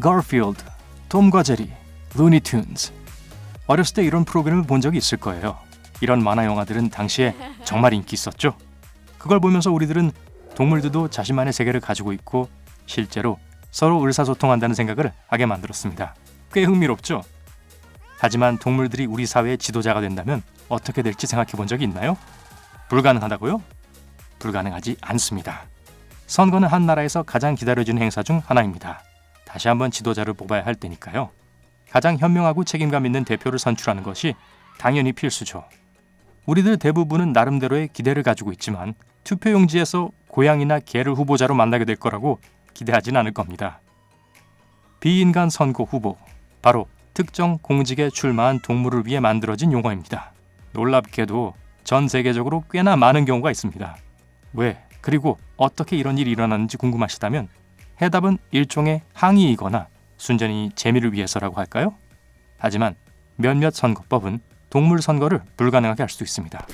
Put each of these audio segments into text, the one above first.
가필드, 톰과 제리, 루니튠즈. 어렸을 때 이런 프로그램을 본 적이 있을 거예요. 이런 만화 영화들은 당시에 정말 인기 있었죠. 그걸 보면서 우리들은 동물들도 자신만의 세계를 가지고 있고 실제로 서로 의사소통한다는 생각을 하게 만들었습니다. 꽤 흥미롭죠? 하지만 동물들이 우리 사회의 지도자가 된다면 어떻게 될지 생각해 본 적이 있나요? 불가능하다고요? 불가능하지 않습니다. 선거는 한 나라에서 가장 기다려지는 행사 중 하나입니다. 다시 한번 지도자를 뽑아야 할 때니까요. 가장 현명하고 책임감 있는 대표를 선출하는 것이 당연히 필수죠. 우리들 대부분은 나름대로의 기대를 가지고 있지만 투표용지에서 고양이나 개를 후보자로 만나게 될 거라고 기대하진 않을 겁니다. 비인간 선거 후보, 바로 특정 공직에 출마한 동물을 위해 만들어진 용어입니다. 놀랍게도 전 세계적으로 꽤나 많은 경우가 있습니다. 왜, 그리고 어떻게 이런 일이 일어나는지 궁금하시다면 해답은 일종의 항의이거나 순전히 재미를 위해서라고 할까요? 하지만 몇몇 선거법은 동물 선거를 불가능하게 할 수 있습니다.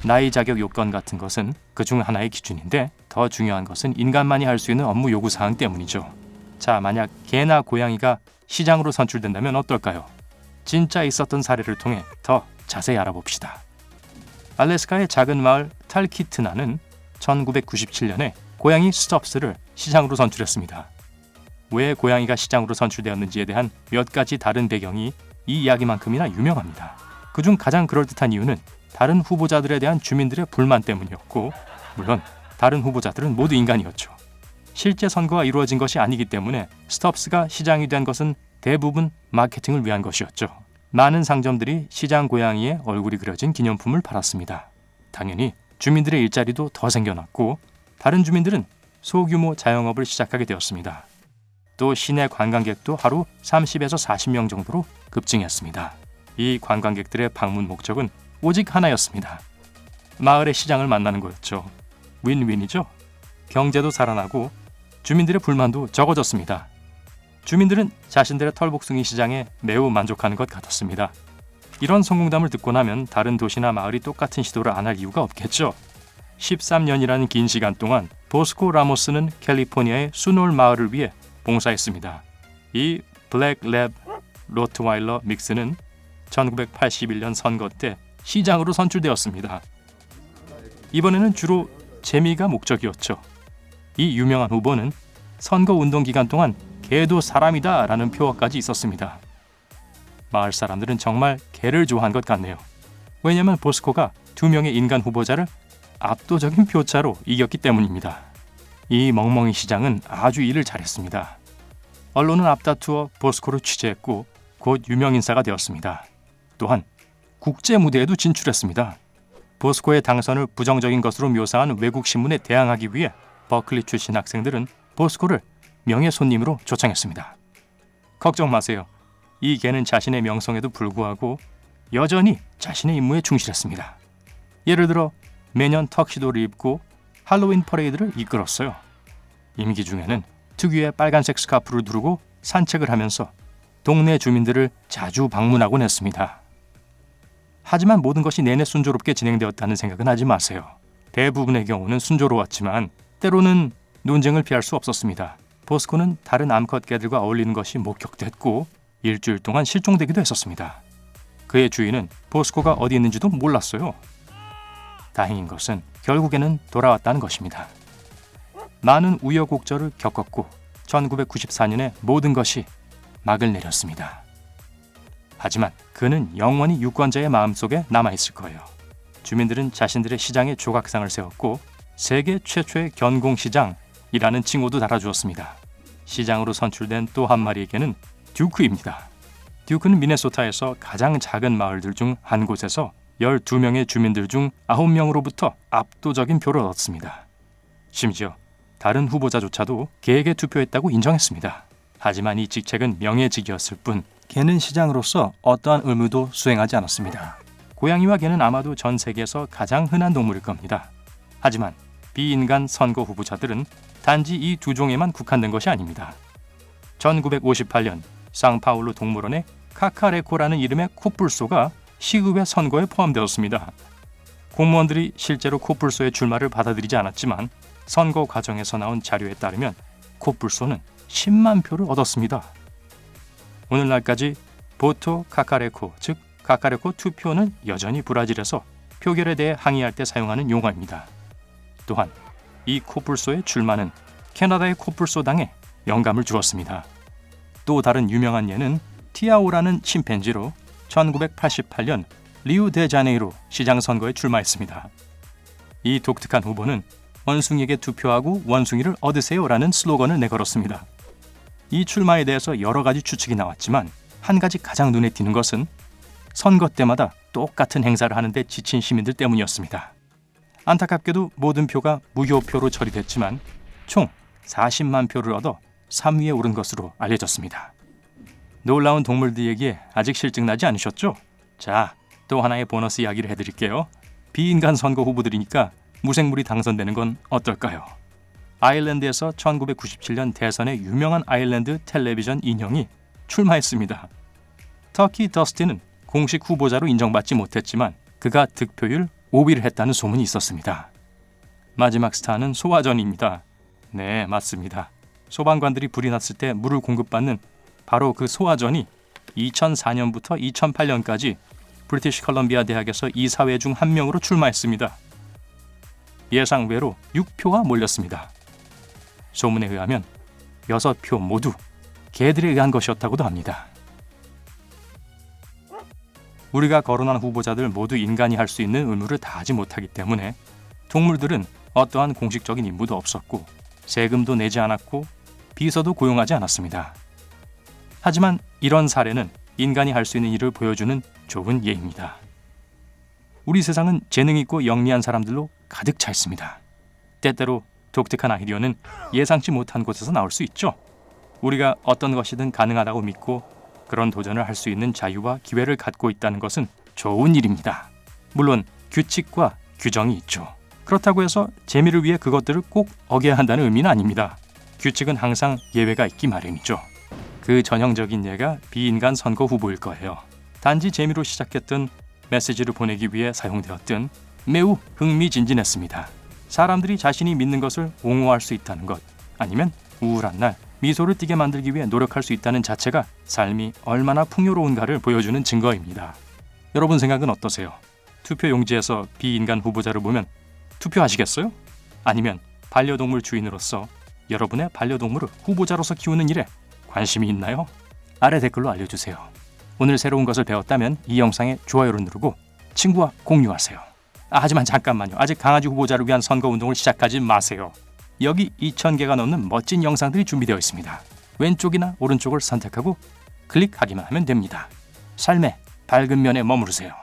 나이 자격 요건 같은 것은 그중 하나의 기준인데 더 중요한 것은 인간만이 할 수 있는 업무 요구사항 때문이죠. 자, 만약 개나 고양이가 시장으로 선출된다면 어떨까요? 진짜 있었던 사례를 통해 더 자세히 알아봅시다. 알래스카의 작은 마을 탈키트나는 1997년에 고양이 스톱스를 시장으로 선출했습니다. 왜 고양이가 시장으로 선출되었는지에 대한 몇 가지 다른 배경이 이 이야기만큼이나 유명합니다. 그중 가장 그럴듯한 이유는 다른 후보자들에 대한 주민들의 불만 때문이었고, 물론 다른 후보자들은 모두 인간이었죠. 실제 선거가 이루어진 것이 아니기 때문에 스톱스가 시장이 된 것은 대부분 마케팅을 위한 것이었죠. 많은 상점들이 시장 고양이의 얼굴이 그려진 기념품을 팔았습니다. 당연히 주민들의 일자리도 더 생겨났고 다른 주민들은 소규모 자영업을 시작하게 되었습니다. 또 시내 관광객도 하루 30에서 40명 정도로 급증했습니다. 이 관광객들의 방문 목적은 오직 하나였습니다. 마을의 시장을 만나는 거였죠. 윈윈이죠. 경제도 살아나고 주민들의 불만도 적어졌습니다. 주민들은 자신들의 털복숭이 시장에 매우 만족하는 것 같았습니다. 이런 성공담을 듣고 나면 다른 도시나 마을이 똑같은 시도를 안 할 이유가 없겠죠. 13년이라는 긴 시간 동안 보스코 라모스는 캘리포니아의 수놀 마을을 위해 봉사했습니다. 이 블랙 랩 로트와일러 믹스는 1981년 선거 때 시장으로 선출되었습니다. 이번에는 주로 재미가 목적이었죠. 이 유명한 후보는 선거 운동 기간 동안 개도 사람이다 라는 표어까지 있었습니다. 마을 사람들은 정말 개를 좋아한 것 같네요. 왜냐하면 보스코가 2명의 인간 후보자를 압도적인 표차로 이겼기 때문입니다. 이 멍멍이 시장은 아주 일을 잘했습니다. 언론은 앞다투어 보스코를 취재했고 곧 유명인사가 되었습니다. 또한 국제 무대에도 진출했습니다. 보스코의 당선을 부정적인 것으로 묘사한 외국 신문에 대항하기 위해 버클리 출신 학생들은 보스코를 명예 손님으로 초청했습니다. 걱정 마세요. 이 개는 자신의 명성에도 불구하고 여전히 자신의 임무에 충실했습니다. 예를 들어 매년 턱시도를 입고 할로윈 퍼레이드를 이끌었어요. 임기 중에는 특유의 빨간색 스카프를 두르고 산책을 하면서 동네 주민들을 자주 방문하곤 했습니다. 하지만 모든 것이 내내 순조롭게 진행되었다는 생각은 하지 마세요. 대부분의 경우는 순조로웠지만 때로는 논쟁을 피할 수 없었습니다. 보스코는 다른 암컷 개들과 어울리는 것이 목격됐고 일주일 동안 실종되기도 했었습니다. 그의 주인은 보스코가 어디 있는지도 몰랐어요. 다행인 것은 결국에는 돌아왔다는 것입니다. 많은 우여곡절을 겪었고 1994년에 모든 것이 막을 내렸습니다. 하지만 그는 영원히 유권자의 마음속에 남아있을 거예요. 주민들은 자신들의 시장에 조각상을 세웠고 세계 최초의 견공시장이라는 칭호도 달아주었습니다. 시장으로 선출된 또 한 마리의 개는 듀크입니다. 듀크는 미네소타에서 가장 작은 마을들 중 한 곳에서 12명의 주민들 중 9명으로부터 압도적인 표를 얻었습니다. 심지어 다른 후보자조차도 개에게 투표했다고 인정했습니다. 하지만 이 직책은 명예직이었을 뿐 개는 시장으로서 어떠한 의무도 수행하지 않았습니다. 고양이와 개는 아마도 전 세계에서 가장 흔한 동물일 겁니다. 하지만 비인간 선거 후보자들은 단지 이 두 종에만 국한된 것이 아닙니다. 1958년 상파울루 동물원에 카카레코라는 이름의 코뿔소가 시의회 선거에 포함되었습니다. 공무원들이 실제로 코뿔소의 출마를 받아들이지 않았지만 선거 과정에서 나온 자료에 따르면 코뿔소는 10만 표를 얻었습니다. 오늘날까지 보토 카카레코, 즉 카카레코 투표는 여전히 브라질에서 표결에 대해 항의할 때 사용하는 용어입니다. 또한 이 코뿔소의 출마는 캐나다의 코뿔소당에 영감을 주었습니다. 또 다른 유명한 예는 티아오라는 침팬지로 1988년 리우데자네이루 시장 선거에 출마했습니다. 이 독특한 후보는 원숭이에게 투표하고 원숭이를 얻으세요라는 슬로건을 내걸었습니다. 이 출마에 대해서 여러 가지 추측이 나왔지만 한 가지 가장 눈에 띄는 것은 선거 때마다 똑같은 행사를 하는데 지친 시민들 때문이었습니다. 안타깝게도 모든 표가 무효표로 처리됐지만 총 40만 표를 얻어 3위에 오른 것으로 알려졌습니다. 놀라운 동물들 얘기에 아직 실증나지 않으셨죠? 자, 또 하나의 보너스 이야기를 해드릴게요. 비인간 선거 후보들이니까 무생물이 당선되는 건 어떨까요? 아일랜드에서 1997년 대선의 유명한 아일랜드 텔레비전 인형이 출마했습니다. 터키 더스티는 공식 후보자로 인정받지 못했지만 그가 득표율 5위를 했다는 소문이 있었습니다. 마지막 스타는 소화전입니다. 네, 맞습니다. 소방관들이 불이 났을 때 물을 공급받는 바로 그 소화전이 2004년부터 2008년까지 브리티시 컬럼비아 대학에서 이사회 중 한 명으로 출마했습니다. 예상 외로 6표가 몰렸습니다. 소문에 의하면 6표 모두 개들에 의한 것이었다고도 합니다. 우리가 거론한 후보자들 모두 인간이 할 수 있는 의무를 다하지 못하기 때문에 동물들은 어떠한 공식적인 임무도 없었고 세금도 내지 않았고 비서도 고용하지 않았습니다. 하지만 이런 사례는 인간이 할 수 있는 일을 보여주는 좋은 예입니다. 우리 세상은 재능 있고 영리한 사람들로 가득 차 있습니다. 때때로 독특한 아이디어는 예상치 못한 곳에서 나올 수 있죠. 우리가 어떤 것이든 가능하다고 믿고 그런 도전을 할 수 있는 자유와 기회를 갖고 있다는 것은 좋은 일입니다. 물론 규칙과 규정이 있죠. 그렇다고 해서 재미를 위해 그것들을 꼭 어겨야 한다는 의미는 아닙니다. 규칙은 항상 예외가 있기 마련이죠. 그 전형적인 예가 비인간 선거 후보일 거예요. 단지 재미로 시작했던 메시지를 보내기 위해 사용되었던 매우 흥미진진했습니다. 사람들이 자신이 믿는 것을 옹호할 수 있다는 것, 아니면 우울한 날 미소를 띠게 만들기 위해 노력할 수 있다는 자체가 삶이 얼마나 풍요로운가를 보여주는 증거입니다. 여러분 생각은 어떠세요? 투표 용지에서 비인간 후보자를 보면 투표하시겠어요? 아니면 반려동물 주인으로서 여러분의 반려동물을 후보자로서 키우는 일에 관심이 있나요? 아래 댓글로 알려주세요. 오늘 새로운 것을 배웠다면 이 영상에 좋아요를 누르고 친구와 공유하세요. 하지만 잠깐만요. 아직 강아지 후보자를 위한 선거운동을 시작하지 마세요. 여기 2,000개가 넘는 멋진 영상들이 준비되어 있습니다. 왼쪽이나 오른쪽을 선택하고 클릭하기만 하면 됩니다. 삶의 밝은 면에 머무르세요.